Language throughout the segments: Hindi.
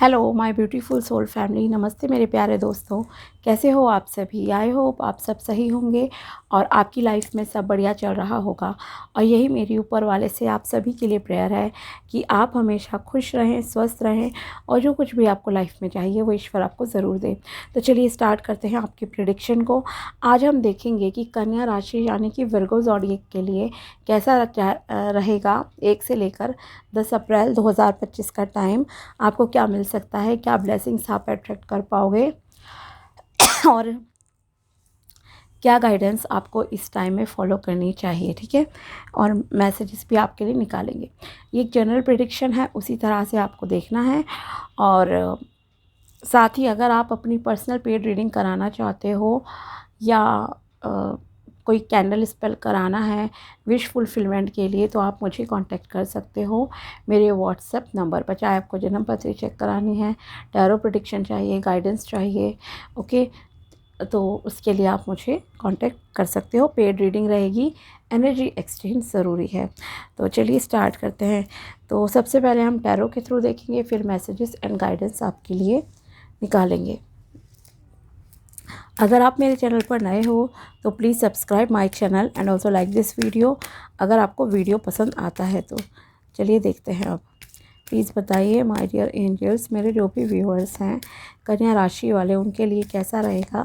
Hello my beautiful soul family, नमस्ते मेरे प्यारे दोस्तों। कैसे हो आप सभी? आई होप आप सब सही होंगे और आपकी लाइफ में सब बढ़िया चल रहा होगा। और यही मेरी ऊपर वाले से आप सभी के लिए प्रेयर है कि आप हमेशा खुश रहें, स्वस्थ रहें और जो कुछ भी आपको लाइफ में चाहिए वो ईश्वर आपको ज़रूर दे। तो चलिए स्टार्ट करते हैं आपकी प्रेडिक्शन को। आज हम देखेंगे कि कन्या राशि यानी कि विर्गो ज़ोडिएक के लिए कैसा रहेगा 1 से लेकर 10 अप्रैल 2025 का टाइम। आपको क्या मिल सकता है, क्या ब्लेसिंग्स आप अट्रैक्ट कर पाओगे और क्या गाइडेंस आपको इस टाइम में फॉलो करनी चाहिए। ठीक है, और मैसेजेस भी आपके लिए निकालेंगे। ये एक जनरल प्रेडिक्शन है, उसी तरह से आपको देखना है। और साथ ही अगर आप अपनी पर्सनल पेड रीडिंग कराना चाहते हो या कोई कैंडल स्पेल कराना है विश फुलफिलमेंट के लिए, तो आप मुझे कांटेक्ट कर सकते हो मेरे व्हाट्सएप नंबर पर। चाहे आपको जन्म पत्री चेक करानी है, टैरो प्रेडिक्शन चाहिए, गाइडेंस चाहिए, ओके, तो उसके लिए आप मुझे कांटेक्ट कर सकते हो। पेड रीडिंग रहेगी, एनर्जी एक्सचेंज ज़रूरी है। तो चलिए स्टार्ट करते हैं। तो सबसे पहले हम टैरो के थ्रू देखेंगे, फिर मैसेजेस एंड गाइडेंस आपके लिए निकालेंगे। अगर आप मेरे चैनल पर नए हो तो please subscribe my channel and also like this video अगर आपको वीडियो पसंद आता है तो। चलिए देखते हैं अब। प्लीज़ बताइए माय डियर एंजल्स, मेरे जो भी व्यूअर्स हैं कन्या राशि वाले, उनके लिए कैसा रहेगा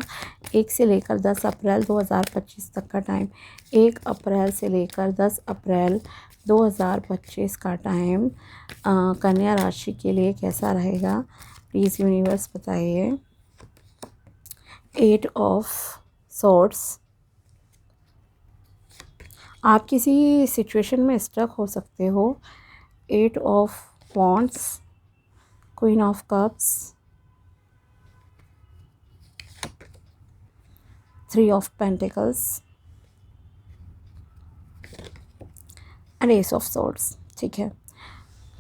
1 से लेकर 10 अप्रैल 2025 तक का टाइम। 1 अप्रैल से लेकर 10 अप्रैल 2025 का टाइम कन्या राशि के लिए कैसा रहेगा, प्लीज़ यूनिवर्स बताइए। 8 ऑफ सॉर्ड्स, आप किसी सिचुएशन में स्टक हो सकते हो। 8 of wands, queen of cups, 3 of pentacles and S of swords. ठीक है,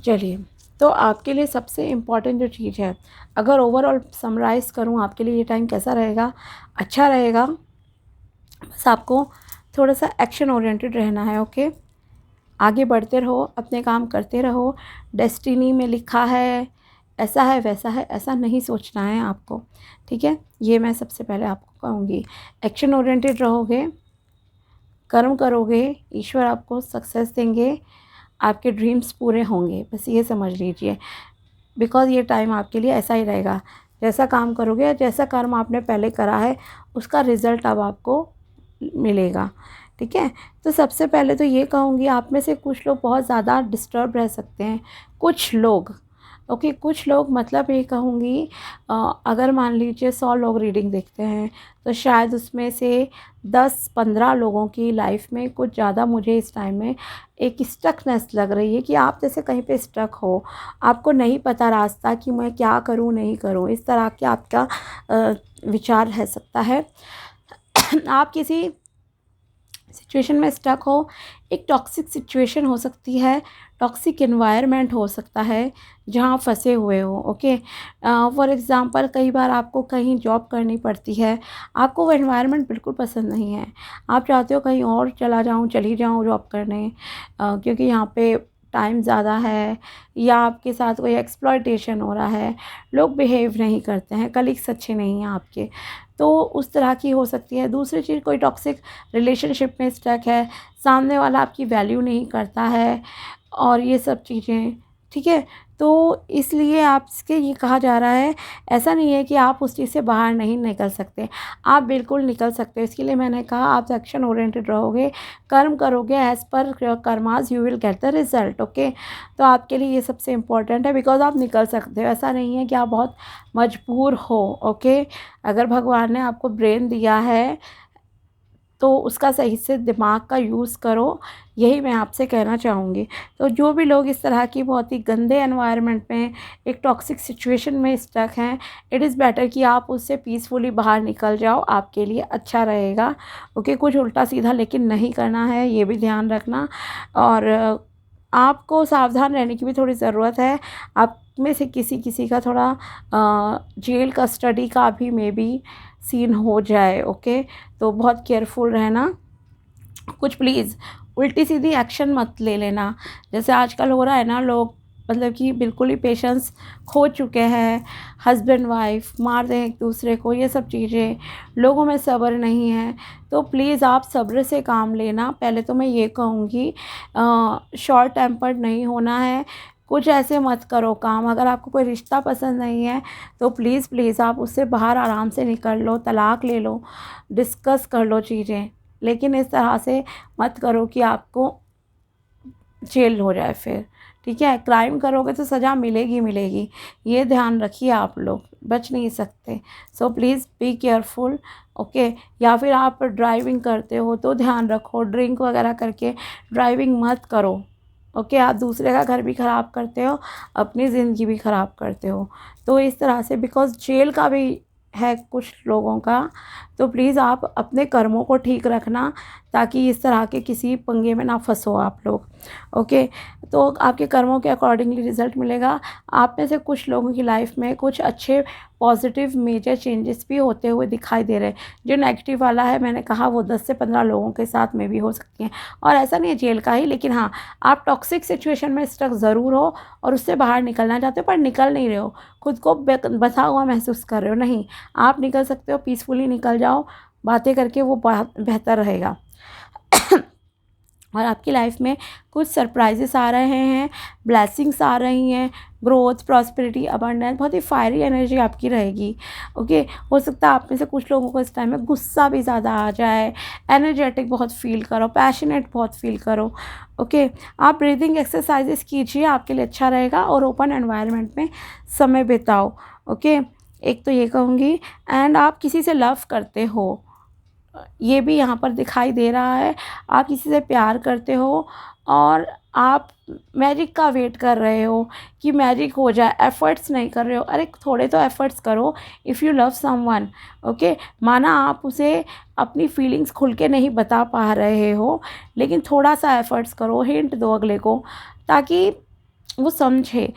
चलिए तो आपके लिए सबसे इम्पॉर्टेंट जो चीज़ है, अगर ओवरऑल समराइज़ करूँ आपके लिए ये टाइम कैसा रहेगा, अच्छा रहेगा। बस आपको थोड़ा सा एक्शन ओरिएंटेड रहना है, ओके। आगे बढ़ते रहो, अपने काम करते रहो। डेस्टिनी में लिखा है ऐसा है वैसा है, ऐसा नहीं सोचना है आपको, ठीक है। ये मैं सबसे पहले आपको कहूँगी। एक्शन ओरिएंटेड रहोगे, कर्म करोगे, ईश्वर आपको सक्सेस देंगे, आपके ड्रीम्स पूरे होंगे, बस ये समझ लीजिए। बिकॉज़ ये टाइम आपके लिए ऐसा ही रहेगा। जैसा काम करोगे, जैसा कर्म आपने पहले करा है उसका रिज़ल्ट अब आपको मिलेगा, ठीक है। तो सबसे पहले तो ये कहूँगी, आप में से कुछ लोग बहुत ज़्यादा डिस्टर्ब रह सकते हैं, कुछ लोग, ओके। कुछ लोग मतलब ये कहूँगी, अगर मान लीजिए 100 लोग रीडिंग देखते हैं तो शायद उसमें से 10-15 लोगों की लाइफ में कुछ ज़्यादा मुझे इस टाइम में एक स्टकनेस लग रही है कि आप जैसे कहीं पे स्टक हो, आपको नहीं पता रास्ता कि मैं क्या करूं नहीं करूं, इस तरह के आपका विचार रह सकता है। आप किसी सिचुएशन में स्टक हो, एक टॉक्सिक सिचुएशन हो सकती है, टॉक्सिक एनवायरनमेंट हो सकता है जहाँ फंसे हुए हो, ओके। फॉर एग्ज़ाम्पल कई बार आपको कहीं जॉब करनी पड़ती है, आपको वो एनवायरनमेंट बिल्कुल पसंद नहीं है, आप चाहते हो कहीं और चली जाऊँ जॉब करने, क्योंकि यहाँ पे टाइम ज़्यादा है, या आपके साथ कोई एक्सप्लॉयटेशन हो रहा है, लोग बिहेव नहीं करते हैं, कलीग्स अच्छे नहीं हैं आपके, तो उस तरह की हो सकती है। दूसरी चीज़, कोई टॉक्सिक रिलेशनशिप में स्टक है, सामने वाला आपकी वैल्यू नहीं करता है और ये सब चीज़ें, ठीक है। तो इसलिए आपसे ये कहा जा रहा है, ऐसा नहीं है कि आप उस चीज़ से बाहर नहीं निकल सकते, आप बिल्कुल निकल सकते हो। इसके लिए मैंने कहा आप एक्शन ओरिएंटेड रहोगे, कर्म करोगे, as per karmas you will get the result, okay. तो आपके लिए ये सबसे इम्पोर्टेंट है, बिकॉज आप निकल सकते हो, ऐसा नहीं है कि आप बहुत मजबूर हो, ओके। अगर भगवान ने आपको ब्रेन दिया है तो उसका सही से दिमाग का यूज़ करो, यही मैं आपसे कहना चाहूँगी। तो जो भी लोग इस तरह की बहुत ही गंदे एनवायरनमेंट में, एक टॉक्सिक सिचुएशन में स्टक हैं, इट इज़ बेटर कि आप उससे पीसफुली बाहर निकल जाओ, आपके लिए अच्छा रहेगा, ओके। कुछ उल्टा सीधा लेकिन नहीं करना है, ये भी ध्यान रखना। और आपको सावधान रहने की भी थोड़ी ज़रूरत है। आप में से किसी किसी का थोड़ा जेल कस्टडी का भी मे बी सीन हो जाए, ओके। तो बहुत केयरफुल रहना। कुछ प्लीज़ उल्टी सीधी एक्शन मत ले लेना, जैसे आजकल हो रहा है ना, लोग मतलब कि बिल्कुल ही पेशेंस खो चुके हैं, हस्बैंड वाइफ मार दें एक दूसरे को, ये सब चीज़ें, लोगों में सब्र नहीं है। तो प्लीज़ आप सब्र से काम लेना। पहले तो मैं ये कहूँगी, शॉर्ट टेम्पर्ड नहीं होना है। कुछ ऐसे मत करो काम, अगर आपको कोई रिश्ता पसंद नहीं है तो प्लीज़ प्लीज़ आप उससे बाहर आराम से निकल लो, तलाक ले लो, डिस्कस कर लो चीज़ें। लेकिन इस तरह से मत करो कि आपको जेल हो जाए फिर, ठीक है। क्राइम करोगे तो सज़ा मिलेगी मिलेगी, ये ध्यान रखिए, आप लोग बच नहीं सकते। So please be careful, okay. या फिर आप ड्राइविंग करते हो तो ध्यान रखो, ड्रिंक वगैरह करके ड्राइविंग मत करो, ओके। आप दूसरे का घर भी ख़राब करते हो, अपनी ज़िंदगी भी ख़राब करते हो। तो इस तरह से, बिकॉज़ जेल का भी है कुछ लोगों का, तो प्लीज़ आप अपने कर्मों को ठीक रखना, ताकि इस तरह के किसी पंगे में ना फंसो आप लोग, ओके। तो आपके कर्मों के अकॉर्डिंगली रिज़ल्ट मिलेगा। आप में से कुछ लोगों की लाइफ में कुछ अच्छे पॉजिटिव मेजर चेंजेस भी होते हुए दिखाई दे रहे हैं। जो नेगेटिव वाला है, मैंने कहा, वो 10 से 15 लोगों के साथ में भी हो सकती हैं, और ऐसा नहीं है जेल का ही। लेकिन हाँ, आप टॉक्सिक सिचुएशन में स्टक ज़रूर हो और उससे बाहर निकलना चाहते हो, पर निकल नहीं रहे हो, खुद को बंधा हुआ महसूस कर रहे हो। नहीं, आप निकल सकते हो, पीसफुली निकल जाओ, बातें करके वो बेहतर रहेगा। और आपकी लाइफ में कुछ सरप्राइजेस आ रहे हैं, ब्लेसिंग्स आ रही हैं, ग्रोथ, प्रॉस्पेरिटी, अबंडेंस, बहुत ही फायरी एनर्जी आपकी रहेगी, ओके। हो सकता है आप में से कुछ लोगों को इस टाइम में गुस्सा भी ज़्यादा आ जाए, एनर्जेटिक बहुत फील करो, पैशनेट बहुत फील करो, ओके। आप ब्रीदिंग एक्सरसाइजेस कीजिए, आपके लिए अच्छा रहेगा, और ओपन एनवायरनमेंट में समय बिताओ, ओके। एक तो ये कहूँगी। एंड आप किसी से लव करते हो, ये भी यहाँ पर दिखाई दे रहा है। आप किसी से प्यार करते हो और आप मैजिक का वेट कर रहे हो कि मैजिक हो जाए, एफ़र्ट्स नहीं कर रहे हो। अरे थोड़े तो एफ़र्ट्स करो if you love someone, okay. माना आप उसे अपनी फीलिंग्स खुल के नहीं बता पा रहे हो, लेकिन थोड़ा सा एफ़र्ट्स करो, हिंट दो अगले को, ताकि वो समझे।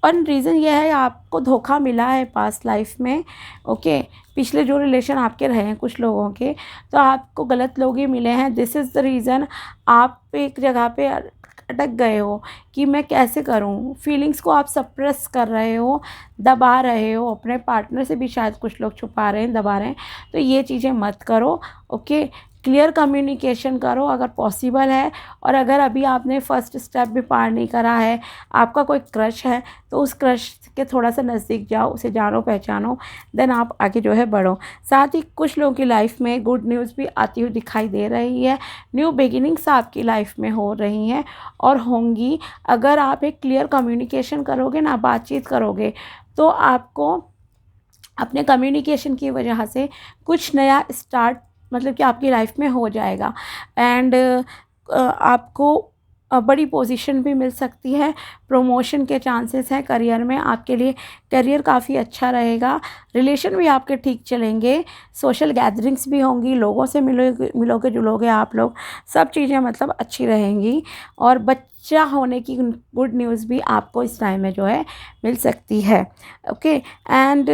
और रीज़न ये है, आपको धोखा मिला है पास्ट लाइफ में, ओके। पिछले जो रिलेशन आपके रहे हैं कुछ लोगों के, तो आपको गलत लोग ही मिले हैं। दिस इज़ द रीज़न आप एक जगह पे अटक गए हो कि मैं कैसे करूं। फीलिंग्स को आप सप्रेस कर रहे हो, दबा रहे हो, अपने पार्टनर से भी शायद कुछ लोग छुपा रहे हैं, दबा रहे हैं। तो ये चीज़ें मत करो, ओके। क्लियर कम्युनिकेशन करो अगर पॉसिबल है। और अगर अभी आपने फर्स्ट स्टेप भी पार नहीं करा है, आपका कोई क्रश है, तो उस क्रश के थोड़ा सा नज़दीक जाओ, उसे जानो पहचानो, देन आप आगे जो है बढ़ो। साथ ही कुछ लोगों की लाइफ में गुड न्यूज़ भी आती हुई दिखाई दे रही है। न्यू बिगिनिंग्स आपकी लाइफ में हो रही हैं और होंगी। अगर आप एक क्लियर कम्युनिकेशन करोगे ना, बातचीत करोगे, तो आपको अपने कम्युनिकेशन की वजह से कुछ नया स्टार्ट, मतलब कि आपकी लाइफ में हो जाएगा। एंड आपको बड़ी पोजीशन भी मिल सकती है, प्रमोशन के चांसेस हैं करियर में। आपके लिए करियर काफ़ी अच्छा रहेगा, रिलेशन भी आपके ठीक चलेंगे, सोशल गैदरिंग्स भी होंगी, लोगों से मिलोगे जुलोगे आप लोग, सब चीज़ें मतलब अच्छी रहेंगी। और बच्चा होने की गुड न्यूज़ भी आपको इस टाइम में जो है मिल सकती है, ओके। एंड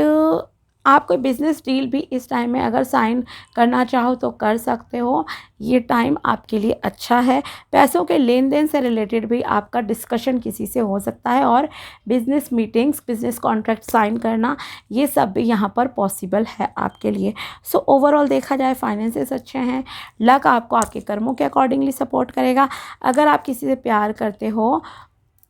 आप कोई बिज़नेस डील भी इस टाइम में अगर साइन करना चाहो तो कर सकते हो, ये टाइम आपके लिए अच्छा है। पैसों के लेन देन से रिलेटेड भी आपका डिस्कशन किसी से हो सकता है, और business meetings, business contract sign करना, ये सब भी यहाँ पर पॉसिबल है आपके लिए। सो ओवरऑल देखा जाए, फाइनेंसेस अच्छे हैं, लक आपको आपके कर्मों के अकॉर्डिंगली सपोर्ट करेगा। अगर आप किसी से प्यार करते हो,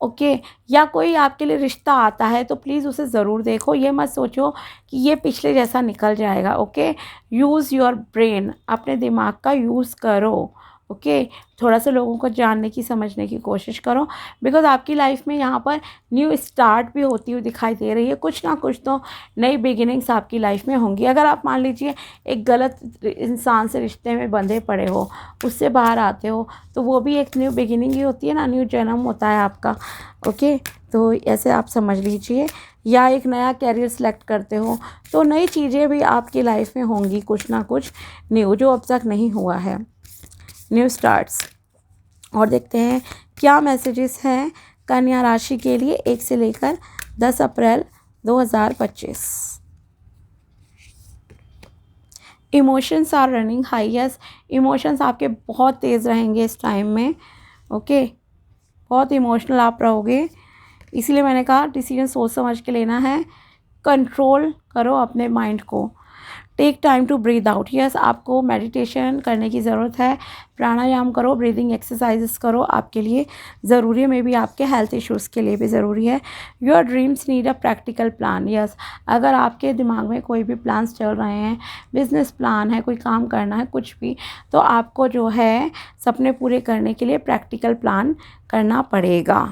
ओके, या कोई आपके लिए रिश्ता आता है, तो प्लीज़ उसे ज़रूर देखो। ये मत सोचो कि ये पिछले जैसा निकल जाएगा, ओके। यूज़ योर ब्रेन, अपने दिमाग का यूज़ करो, ओके। थोड़ा सा लोगों को जानने की, समझने की कोशिश करो, बिकॉज़ आपकी लाइफ में यहाँ पर न्यू स्टार्ट भी होती हुई दिखाई दे रही है। कुछ ना कुछ तो नई बिगिनिंग्स आपकी लाइफ में होंगी। अगर आप मान लीजिए एक गलत इंसान से रिश्ते में बंधे पड़े हो, उससे बाहर आते हो, तो वो भी एक न्यू बिगिनिंग ही होती है ना, न्यू जन्म होता है आपका, ओके। तो ऐसे आप समझ लीजिए। या एक नया कैरियर सेलेक्ट करते हो, तो नई चीज़ें भी आपकी लाइफ में होंगी, कुछ ना कुछ न्यू, जो अब तक नहीं हुआ है, न्यू स्टार्ट्स। और देखते हैं क्या मैसेजेस हैं कन्या राशि के लिए 1 से लेकर 10 April 2025। Emotions are running high, yes, emotions आपके बहुत तेज़ रहेंगे इस टाइम में, ओके। बहुत इमोशनल आप रहोगे। इसीलिए मैंने कहा डिसीजन सोच समझ के लेना है, कंट्रोल करो अपने माइंड को। Take time to breathe out, yes आपको मेडिटेशन करने की ज़रूरत है, प्राणायाम करो, ब्रीदिंग एक्सरसाइजेस करो, आपके लिए ज़रूरी है, मे बी आपके हेल्थ इश्यूज़ के लिए भी ज़रूरी है। Your dreams need a practical plan, yes अगर आपके दिमाग में कोई भी प्लान्स चल रहे हैं, बिजनेस प्लान है, कोई काम करना है, कुछ भी, तो आपको जो है सपने पूरे करने के लिए प्रैक्टिकल प्लान करना पड़ेगा।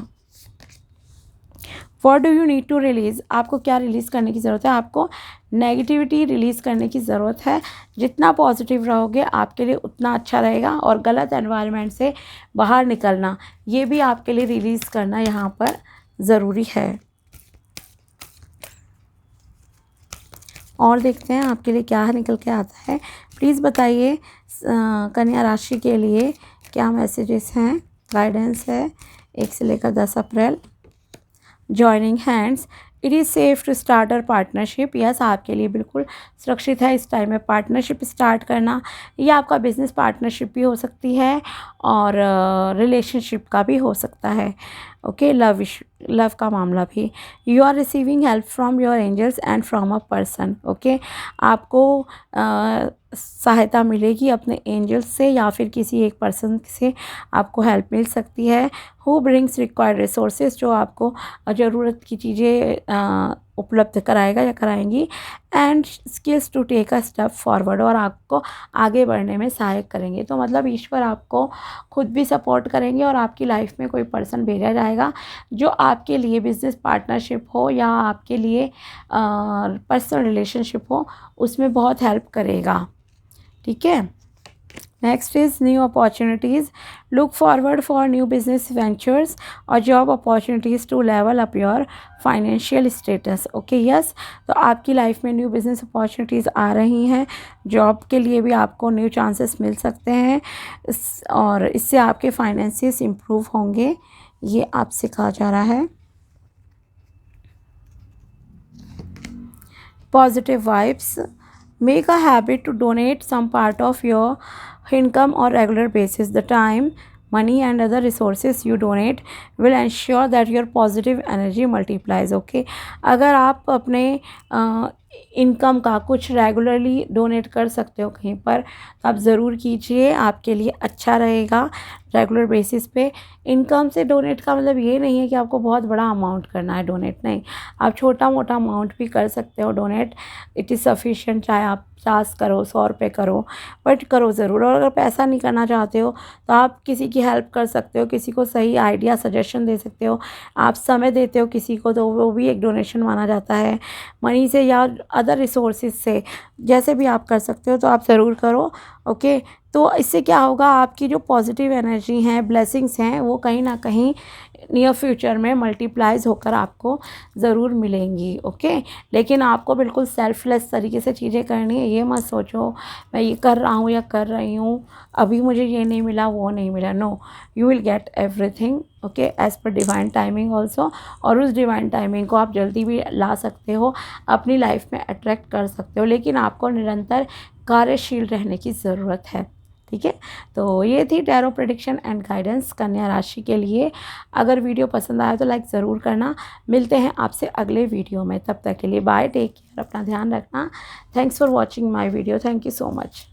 What do you need to release, आपको क्या रिलीज़ करने की ज़रूरत है, आपको नेगेटिविटी रिलीज़ करने की ज़रूरत है। जितना पॉजिटिव रहोगे आपके लिए उतना अच्छा रहेगा, और गलत एनवायरनमेंट से बाहर निकलना ये भी आपके लिए रिलीज़ करना यहाँ पर ज़रूरी है। और देखते हैं आपके लिए क्या निकल के आता है। प्लीज़ बताइए कन्या राशि के लिए क्या मैसेजेस हैं, गाइडेंस है 1 से लेकर 10 April. Joining hands, it is safe to start a partnership, yes आपके लिए बिल्कुल सुरक्षित है इस टाइम में पार्टनरशिप स्टार्ट करना। ये आपका बिजनेस पार्टनरशिप भी हो सकती है और रिलेशनशिप का भी हो सकता है। ओके, लव का मामला भी। You are receiving help from your angels and from a person, okay आपको सहायता मिलेगी अपने एंजल्स से या फिर किसी एक पर्सन से आपको हेल्प मिल सकती है। हु ब्रिंग्स रिक्वायर्ड रिसोर्सेज, जो आपको ज़रूरत की चीज़ें उपलब्ध कराएगा या कराएंगी। And skills to take a step forward, और आपको आगे बढ़ने में सहायक करेंगे। तो मतलब ईश्वर आपको खुद भी सपोर्ट करेंगे और आपकी लाइफ में कोई पर्सन भेजा जाएगा जो आपके लिए बिजनेस पार्टनरशिप हो या आपके लिए पर्सनल रिलेशनशिप हो, उसमें बहुत हेल्प करेगा। ठीक है, next is new opportunities, look forward for new business ventures और job opportunities to level up your financial status. Okay yes, तो आपकी लाइफ में न्यू बिजनेस अपॉर्चुनिटीज़ आ रही हैं, जॉब के लिए भी आपको न्यू चांसेस मिल सकते हैं, और इससे आपके फाइनेंसिस इम्प्रूव होंगे, ये आपसे कहा जा रहा है। Positive vibes, make a habit to donate some part of your income on regular basis. The time, money and other resources you donate will ensure that your positive energy multiplies. Okay, अगर आप अपने इनकम का कुछ रेगुलरली डोनेट कर सकते हो कहीं पर, तो आप ज़रूर कीजिए, आपके लिए अच्छा रहेगा। रेगुलर बेसिस पे इनकम से डोनेट का मतलब ये नहीं है कि आपको बहुत बड़ा अमाउंट करना है डोनेट, नहीं, आप छोटा मोटा अमाउंट भी कर सकते हो डोनेट, इट इज़ सफिशिएंट। चाहे आप 50 करो, 100 रुपये करो, बट करो ज़रूर। और अगर पैसा नहीं करना चाहते हो तो आप किसी की हेल्प कर सकते हो, किसी को सही आइडिया सजेशन दे सकते हो, आप समय देते हो किसी को, तो वो भी एक डोनेशन माना जाता है। मनी से या अदर रिसोर्सेज से, जैसे भी आप कर सकते हो तो आप ज़रूर करो। ओके, तो इससे क्या होगा, आपकी जो पॉजिटिव एनर्जी हैं, ब्लेसिंग्स हैं, वो कहीं ना कहीं नियर फ्यूचर में मल्टीप्लाइज होकर आपको ज़रूर मिलेंगी। ओके, लेकिन आपको बिल्कुल सेल्फलेस तरीके से चीज़ें करनी है। ये मत सोचो मैं ये कर रहा हूँ या कर रही हूँ, अभी मुझे ये नहीं मिला, वो नहीं मिला। No, you will get everything, okay, as per divine timing also. और उस डिवाइन टाइमिंग को आप जल्दी भी ला सकते हो, अपनी लाइफ में अट्रैक्ट कर सकते हो, लेकिन आपको निरंतर कार्यशील रहने की ज़रूरत है। ठीक है, तो ये थी टैरो प्रेडिक्शन एंड गाइडेंस कन्या राशि के लिए। अगर वीडियो पसंद आया तो लाइक ज़रूर करना। मिलते हैं आपसे अगले वीडियो में, तब तक के लिए बाय, टेक केयर, अपना ध्यान रखना। Thanks for watching my video, thank you so much.